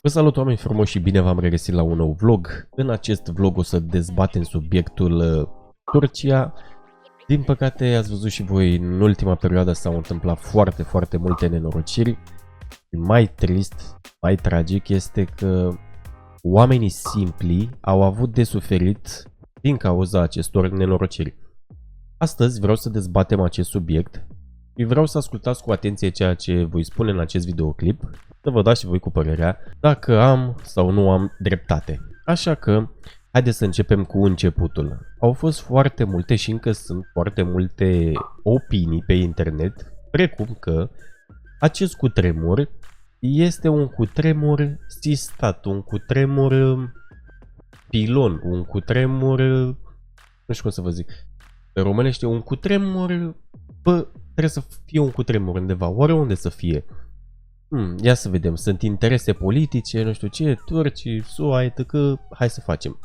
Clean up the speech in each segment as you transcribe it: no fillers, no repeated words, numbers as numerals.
Vă salut, oameni frumoși, și bine v-am regăsit la un nou vlog. În acest vlog o să dezbatem subiectul Turcia. Din păcate, ați văzut și voi, în ultima perioadă s-au întâmplat foarte multe nenorociri. Mai trist, mai tragic este că oamenii simpli au avut de suferit din cauza acestor nenorociri. Astăzi vreau să dezbatem acest subiect și vreau să ascultați cu atenție ceea ce voi spune în acest videoclip, să vă dați și voi cu părerea dacă am sau nu am dreptate. Așa că, haideți să începem cu începutul. Au fost foarte multe și încă sunt foarte multe opinii pe internet, precum că acest cutremur este un cutremur sistat, un cutremur pilon, un cutremur, nu știu cum să vă zic, pe românește, un cutremur, bă, trebuie să fie un cutremur undeva, oriunde să fie. Ia să vedem, sunt interese politice, nu știu ce, turci, SUA, etc. Hai să facem.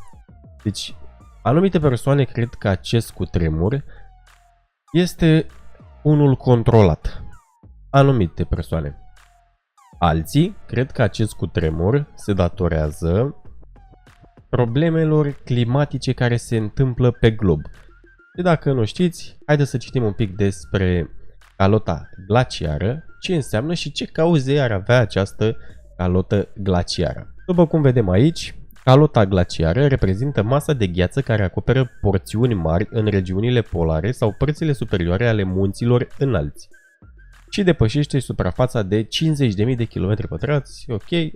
Deci, anumite persoane cred că acest cutremur este unul controlat. Anumite persoane. Alții cred că acest cutremur se datorează problemelor climatice care se întâmplă pe glob. Și dacă nu știți, haideți să citim un pic despre calota glaciară, ce înseamnă și ce cauze ar avea această calotă glaciară. După cum vedem aici, calota glaciară reprezintă masa de gheață care acoperă porțiuni mari în regiunile polare sau părțile superioare ale munților înalți și depășește suprafața de 50.000 de km², ok,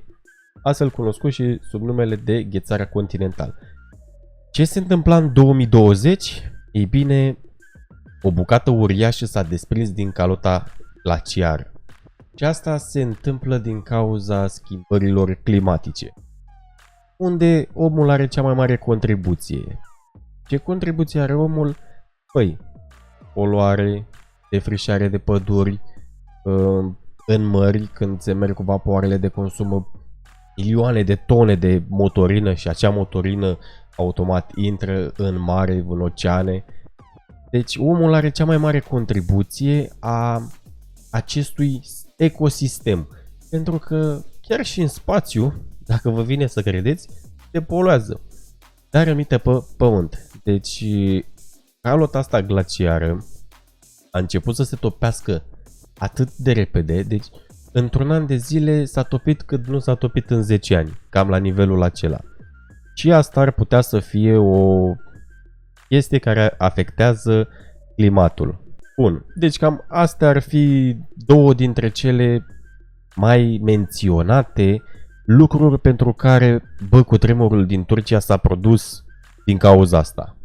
astfel cunoscut și sub numele de ghețarea continentală. Ce se întâmpla în 2020? Ei bine, o bucată uriașă s-a desprins din calota glaciară. Și asta se întâmplă din cauza schimbărilor climatice, unde omul are cea mai mare contribuție. Ce contribuție are omul? Păi, poluare, defrișare de păduri, în mări când se merg cu vapoarele de consumă milioane de tone de motorină și acea motorină automat intră în mare, în oceane. Deci omul are cea mai mare contribuție a acestui ecosistem. Pentru că chiar și în spațiu, dacă vă vine să credeți, se poluează. Dar rămite pe pământ. Deci calota asta glaciară a început să se topească atât de repede. Deci într-un an de zile s-a topit cât nu s-a topit în 10 ani. Cam la nivelul acela. Și asta ar putea să fie o chestie care afectează climatul. Bun, deci cam astea ar fi două dintre cele mai menționate lucruri pentru care, cutremurul din Turcia s-a produs din cauza asta.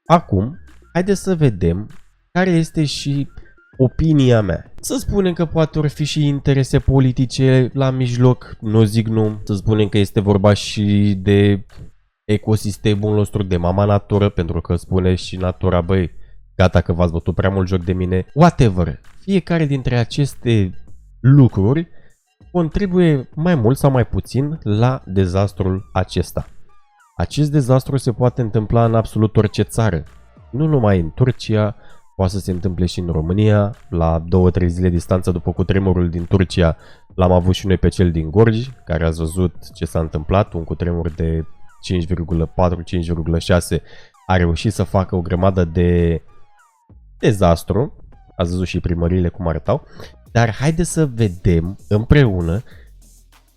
Acum, haideți să vedem care este și opinia mea. Să spunem că poate or fi și interese politice la mijloc, nu zic nu. Să spunem că este vorba și de ecosistemul nostru, de mama natură, pentru că spune și natura, băi, gata că v-ați bătut prea mult joc de mine. Whatever. Fiecare dintre aceste lucruri contribuie mai mult sau mai puțin la dezastrul acesta. Acest dezastru se poate întâmpla în absolut orice țară. Nu numai în Turcia, poate să se întâmple și în România. La 2-3 zile distanță după cutremurul din Turcia l-am avut și noi pe cel din Gorj, care ați văzut ce s-a întâmplat, un cutremur de 5,4-5,6 a reușit să facă o grămadă de dezastru. Ați văzut și primăriile cum arătau. Dar haideți să vedem împreună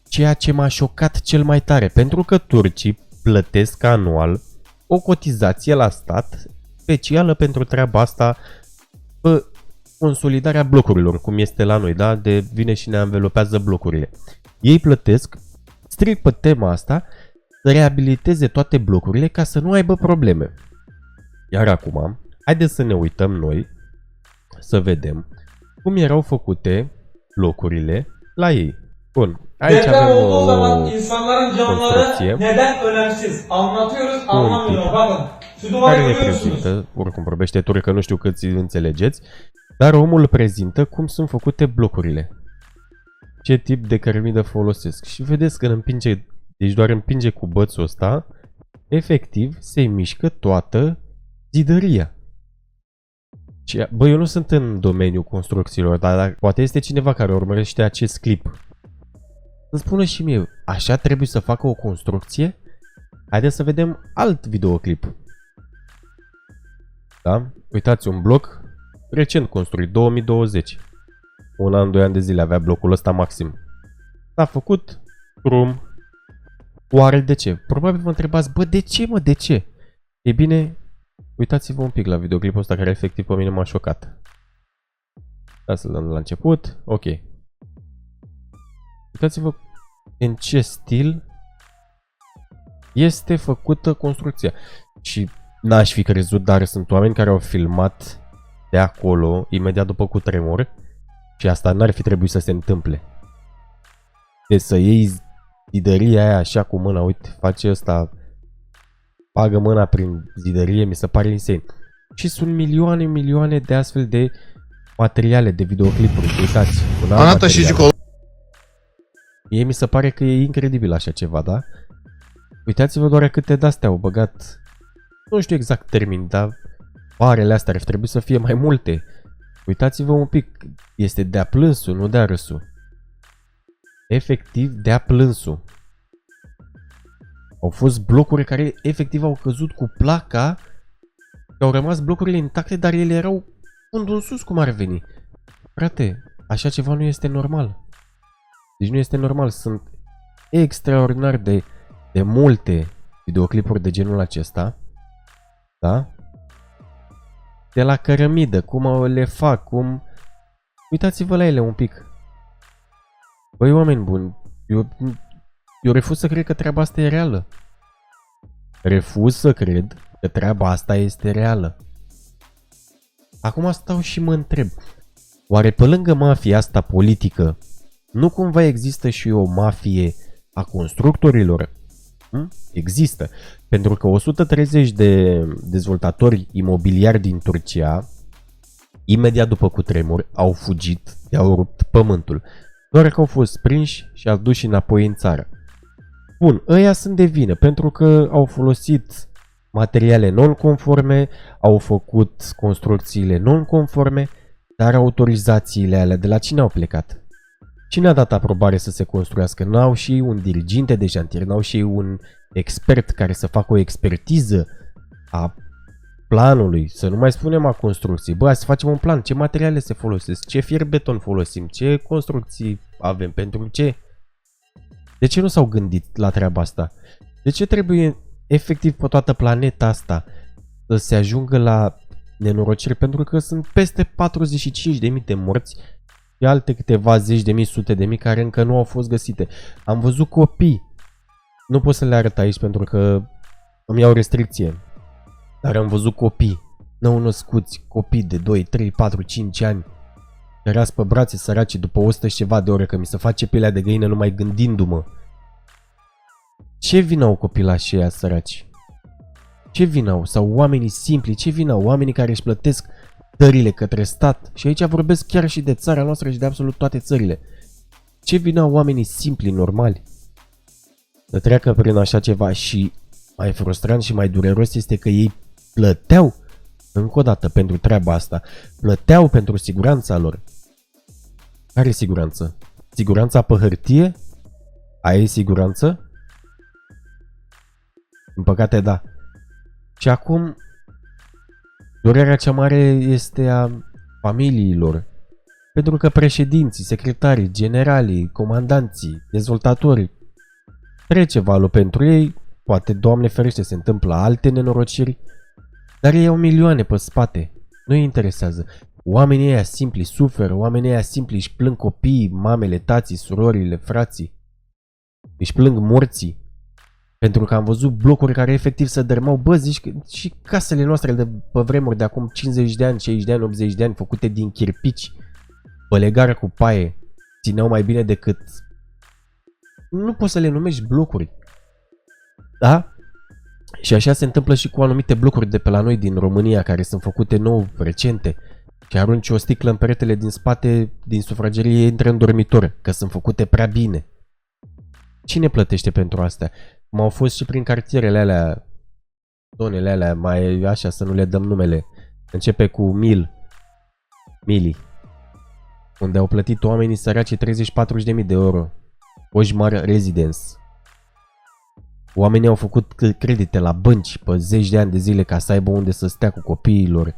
ceea ce m-a șocat cel mai tare. Pentru că turcii plătesc anual o cotizație la stat specială pentru treaba asta, pe consolidarea blocurilor, cum este la noi, da? De vine și ne anvelopează blocurile. Ei plătesc strict pe tema asta să reabiliteze toate blocurile ca să nu aibă probleme. Iar acum, haideți să ne uităm noi, să vedem cum erau făcute blocurile la ei. Bun, aici avem o construcție care reprezintă, oricum vorbește turcă, nu știu cât înțelegeți, dar omul prezintă cum sunt făcute blocurile. Ce tip de cărămidă folosesc. Și vedeți că împinge, deci doar împinge cu bățul ăsta, efectiv se mișcă toată zidăria. Și, bă, eu nu sunt în domeniul construcțiilor, dar poate este cineva care urmărește acest clip. Îmi spună și mie, așa trebuie să facă o construcție? Haideți să vedem alt videoclip. Da? Uitați, un bloc recent construit, 2020. Un an, 2 ani de zile avea blocul ăsta maxim. S-a făcut drum. Oare de ce? Probabil vă întrebați, bă, de ce, mă, de ce? E bine, uitați-vă un pic la videoclipul ăsta care efectiv pe mine m-a șocat. Da, să-l dăm la început. Ok. Uitați-vă în ce stil este făcută construcția. Și n-aș fi crezut, dar sunt oameni care au filmat de acolo, imediat după cutremur, și asta n-ar fi trebuit să se întâmple. Deci să iei zidăria aia așa cu mâna, uite, face ăsta, bagă mâna prin zidărie, mi se pare insane. Și sunt milioane de astfel de materiale, de videoclipuri, uitați. Arată și jucă. Mie mi se pare că e incredibil așa ceva, da? Uitați-vă doar câte de-astea au băgat. Nu știu exact termin, dar barele astea ar trebui să fie mai multe. Uitați-vă un pic, este de-a plânsul, nu de-a râsul. Efectiv de-a plânsul. Au fost blocuri care efectiv au căzut cu placa, au rămas blocurile intacte, dar ele erau fundul în sus, cum ar veni. Frate, așa ceva nu este normal. Deci nu este normal, sunt extraordinar de multe videoclipuri de genul acesta. Da? De la cărămidă, cum le fac, cum... Uitați-vă la ele un pic. Băi, oameni buni, eu refuz să cred că treaba asta e reală. Refuz să cred că treaba asta este reală. Acum stau și mă întreb, oare pe lângă mafia asta politică, nu cumva există și o mafie a constructorilor? Există. Pentru că 130 de dezvoltatori imobiliari din Turcia, imediat după cutremur, au fugit, i-au rupt pământul. Doar că au fost prinși și aduși înapoi în țară. Bun, ăia sunt de vină pentru că au folosit materiale non-conforme, au făcut construcțiile non-conforme, dar autorizațiile alea de la cine au plecat? Cine a dat aprobare să se construiască? N-au și un diriginte de șantier, n-au și un expert care să facă o expertiză a planului, să nu mai spunem a construcției. Bă, să facem un plan, ce materiale se folosesc, ce fier beton folosim, ce construcții avem, pentru ce? De ce nu s-au gândit la treaba asta? De ce trebuie efectiv pe toată planeta asta să se ajungă la nenorociri? Pentru că sunt peste 45.000 de morți și alte câteva zeci de mii, sute de mii care încă nu au fost găsite. Am văzut copii. Nu pot să le arăt aici pentru că îmi iau restricție. Dar am văzut copii nou născuți, copii de 2, 3, 4, 5 ani. Erați pe brațe săraci după 100 și ceva de ore, că mi se face pielea de găină numai gândindu-mă. Ce vină au copilașii ăia săraci? Ce vină au? Sau oamenii simpli? Ce vină au? Oamenii care își plătesc dările către stat? Și aici vorbesc chiar și de țara noastră și de absolut toate țările. Ce vină au oamenii simpli, normali? Să treacă prin așa ceva. Și mai frustrant și mai dureros este că ei plăteau încă o dată pentru treaba asta. Plăteau pentru siguranța lor. Care siguranță? Siguranța pe hârtie? Aia e siguranță? În păcate, da. Și acum, durerea cea mare este a familiilor. Pentru că președinții, secretarii, generalii, comandanții, dezvoltatorii, trece valul pentru ei. Poate, Doamne ferește, se întâmplă alte nenorociri, dar ei au milioane pe spate. Nu-i interesează. Oamenii ăia simpli suferă, oamenii ăia simpli își plâng copiii, mamele, tații, surorile, frații. Își plâng morții. Pentru că am văzut blocuri care efectiv se dărmau. Bă, zici că și casele noastre de pe vremuri de acum 50 de ani, 60 de ani, 80 de ani, făcute din chirpici, pe legară cu paie, țineau mai bine decât... Nu poți să le numești blocuri. Da? Și așa se întâmplă și cu anumite blocuri de pe la noi din România, care sunt făcute nou, recente. Și arunci o sticlă în peretele din spate, din sufragerie, intră în dormitor, că sunt făcute prea bine. Cine plătește pentru astea? Cum au fost și prin cartierele alea, zonele alea, mai așa, să nu le dăm numele. Începe cu Mili, unde au plătit oamenii săraci 30-40 de mii de euro Ojmar Residence. Oamenii au făcut credite la bănci pe zeci de ani de zile ca să aibă unde să stea cu copiilor.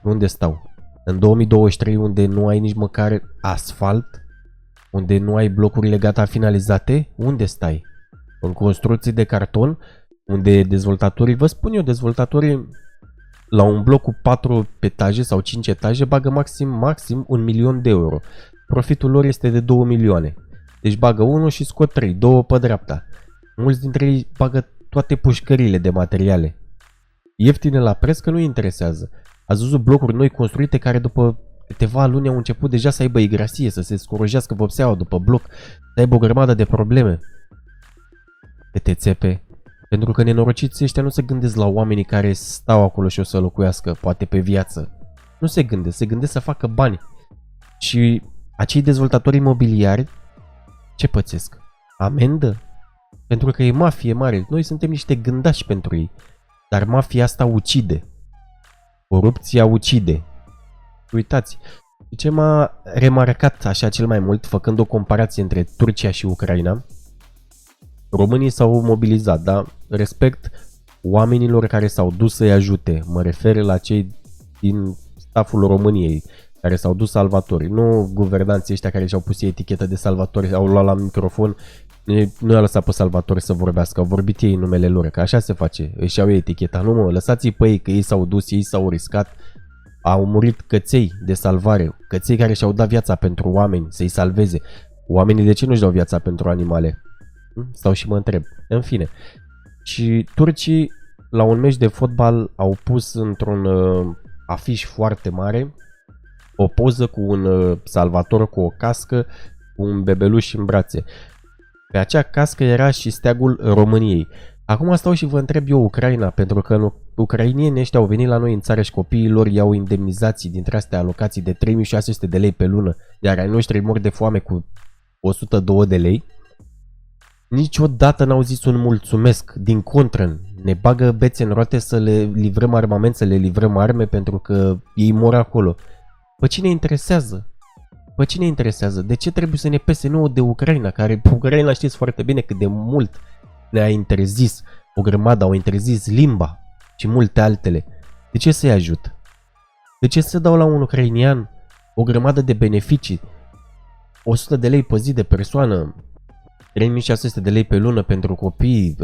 Unde stau? În 2023, unde nu ai nici măcar asfalt, unde nu ai blocurile gata finalizate, unde stai? În construcții de carton, unde dezvoltatorii, vă spun eu, dezvoltatorii la un bloc cu 4 etaje sau 5 etaje bagă maxim 1 milion de euro. Profitul lor este de 2 milioane. Deci bagă 1 și scot 3, 2 pe dreapta. Mulți dintre ei bagă toate pușcările de materiale. Ieftine la preț că nu interesează. Ați văzut blocuri noi construite care după câteva luni au început deja să aibă igrasie, să se scorojească vopseaua după bloc, să aibă o grămadă de probleme. Că te țepe. Pentru că nenorociții ăștia nu se gândesc la oamenii care stau acolo și o să locuiască, poate pe viață. Nu se gândesc să facă bani. Și acei dezvoltatori imobiliari, ce pățesc? Amendă? Pentru că e mafie mare. Noi suntem niște gândași pentru ei. Dar mafia asta ucide. Corupția ucide. Uitați, ce m-a remarcat așa cel mai mult, făcând o comparație între Turcia și Ucraina, românii s-au mobilizat, da? Respect oamenilor care s-au dus să-i ajute. Mă refer la cei din staful României, care s-au dus salvatori. Nu guvernanții ăștia care și-au pus etichetă de salvatori, au luat la microfon, nu i-a lăsat pe salvatori să vorbească, au vorbit ei în numele lor, că așa se face, își iau eticheta. Nu mă, lăsați-i pe ei, că ei s-au dus, ei s-au riscat. Au murit căței de salvare, căței care și-au dat viața pentru oameni, să-i salveze. Oamenii de ce nu-și dau viața pentru animale? Stau și mă întreb. În fine. Și turcii la un meci de fotbal au pus într-un afiș foarte mare o poză cu un salvator cu o cască, cu un bebeluș în brațe. Pe acea cască era și steagul României. Acum stau și vă întreb eu Ucraina, pentru că ucrainienii ăștia au venit la noi în țară și copiii lor iau indemnizații dintre astea alocații de 3600 de lei pe lună, iar ai noștri mor de foame cu 102 de lei. Niciodată n-au zis un mulțumesc, din contră, ne bagă bețe în roate să le livrăm armament, să le livrăm arme pentru că ei mor acolo. Pe cine interesează? Pe cine interesează? De ce trebuie să ne pese nouă de Ucraina, care Ucraina știți foarte bine cât de mult ne-a interzis o grămadă, au interzis limba și multe altele. De ce să-i ajut? De ce să dau la un ucrainian o grămadă de beneficii? 100 de lei pe zi de persoană, 3600 de lei pe lună pentru copii,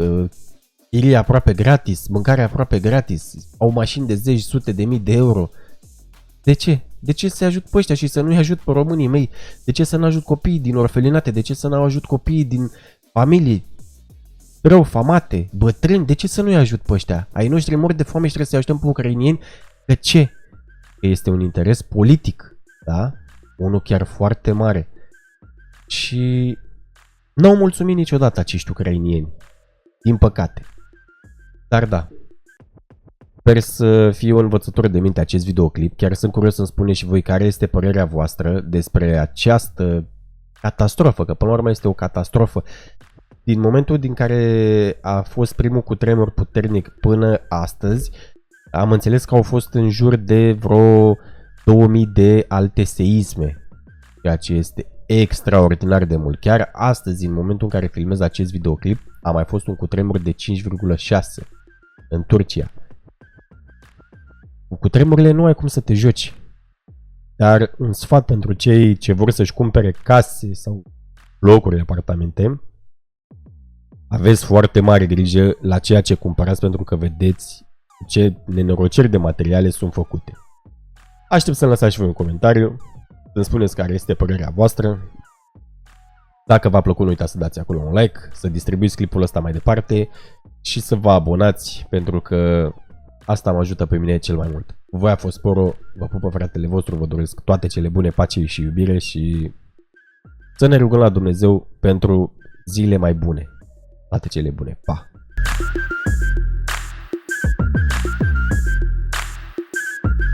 chirie aproape gratis, mâncare aproape gratis, au mașini de zeci, sute de mii de euro. De ce? De ce să ajut pe ăștia și să nu-i ajut pe românii mei? De ce să nu ajut copiii din orfelinate? De ce să nu ajut copiii din familii rău, famate, bătrâni? De ce să nu-i ajut pe ăștia? Ai noștri mor de foame și trebuie să-i ajutăm pe ucrainieni? De ce? Că este un interes politic, da? Unul chiar foarte mare. Și n-au mulțumit niciodată acești ucrainieni, din păcate. Dar da, sper să fie o învățătură de minte acest videoclip. Chiar sunt curios să-mi spuneți și voi care este părerea voastră despre această catastrofă, că până la urmă este o catastrofă. Din momentul din care a fost primul cutremur puternic până astăzi, am înțeles că au fost în jur de vreo 2000 de alte seisme, ceea ce este extraordinar de mult. Chiar astăzi, în momentul în care filmez acest videoclip, a mai fost un cutremur de 5,6 în Turcia. Cu cutremurile nu ai cum să te joci. Dar un sfat pentru cei ce vor să-și cumpere case sau locuri de apartamente: aveți foarte mare grijă la ceea ce cumpărați, pentru că vedeți ce nenorociri de materiale sunt făcute. Aștept să-mi lăsați și voi un comentariu, să-mi spuneți care este părerea voastră. Dacă v-a plăcut, nu uitați să dați acolo un like, să distribuiți clipul ăsta mai departe și să vă abonați, pentru că asta mă ajută pe mine cel mai mult. Voi a fost Poro, vă pupă fratele vostru, vă doresc toate cele bune, pace și iubire și să ne rugăm la Dumnezeu pentru zile mai bune. Toate cele bune. Pa!